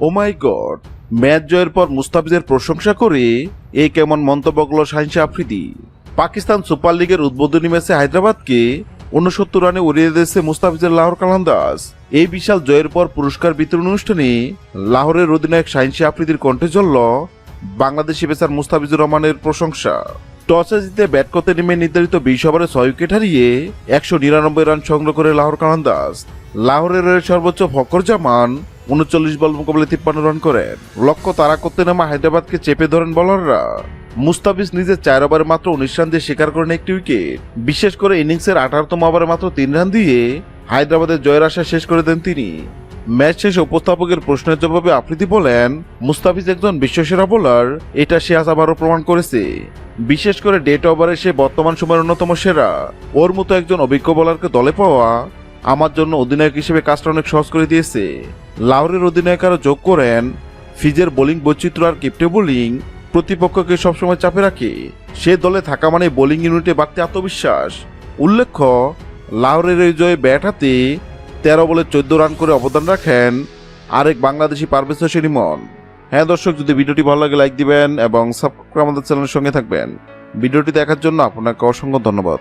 ও মাই god, match জয়ের পর মুস্তাফিজের প্রশংসা করে এই কেমন মন্তব্য করল শাহিন শাহ আফ্রিদি। পাকিস্তান সুপার লিগের উদ্বোধনী ম্যাচে হায়দ্রাবাদকে 69 রানে উড়িয়ে দিয়েছে মুস্তাফিজের লাহোর কালান্দার্স। এই বিশাল জয়ের পর পুরস্কার বিতরণ অনুষ্ঠানে লাহোরের অধিনায়ক শাহিন শাহ আফ্রিদির কণ্ঠে জ্বলল বাংলাদেশি পেসার মুস্তাফিজুর রহমানের প্রশংসা। টসে জিতে ব্যাট করতে নেমে নির্ধারিত 20 ওভারে 6 উইকেট হারিয়ে 199 রান সংগ্রহ করে লাহোর কালান্দার্স। লাহোরের সর্বোচ্চ ফকর জামান 39 বল মোকাবেলায় 53 রান করেন। লক্ষ্য তাড়া করতে নামা হায়দ্রাবাদকে চেপে ধরেন বোলাররা। মুস্তাফিজ নিজে 4 ওভারে মাত্র 19 রান দিয়ে শিকার করেন একটি উইকেট। বিশেষ করে ইনিংসের 18তম ওভারে মাত্র 3 রান দিয়ে হায়দ্রাবাদের জয়ের আশা শেষ করে দেন তিনি। ম্যাচ শেষে উপস্থাপকের প্রশ্নের জবাবে আফ্রিদি বলেন, মুস্তাফিজ একজন বিশ্বসেরা বোলার, এটা সে আজ আবারও প্রমাণ করেছে। বিশেষ করে ডেট ওভারে সে বর্তমান সময়ের অন্যতম সেরা। ওর মতো একজন অভিজ্ঞ বোলারকে দলে পাওয়া আমার জন্য অধিনায়ক হিসেবে কাজটা অনেক সহজ করে দিয়েছে। লাহোরের অধিনায়ক আরও যোগ করেন, ফিজের বোলিং বৈচিত্র্য আর কিপ্টে বোলিং প্রতিপক্ষকে সবসময় চাপে রাখে। সে দলে থাকা মানে বোলিং ইউনিটে বাড়তি আত্মবিশ্বাস। উল্লেখ্য, লাহোরের এই জয়ে ব্যাট হাতে 13 বলে 14 রান করে অবদান রাখেন আরেক বাংলাদেশি পারভেজ হোসেন ইমন। হ্যাঁ দর্শক, যদি ভিডিওটি ভালো লাগে লাইক দিবেন এবং সাবস্ক্রাইব করে আমাদের চ্যানেলের সঙ্গে থাকবেন। ভিডিওটি দেখার জন্য আপনাকে অসংখ্য ধন্যবাদ।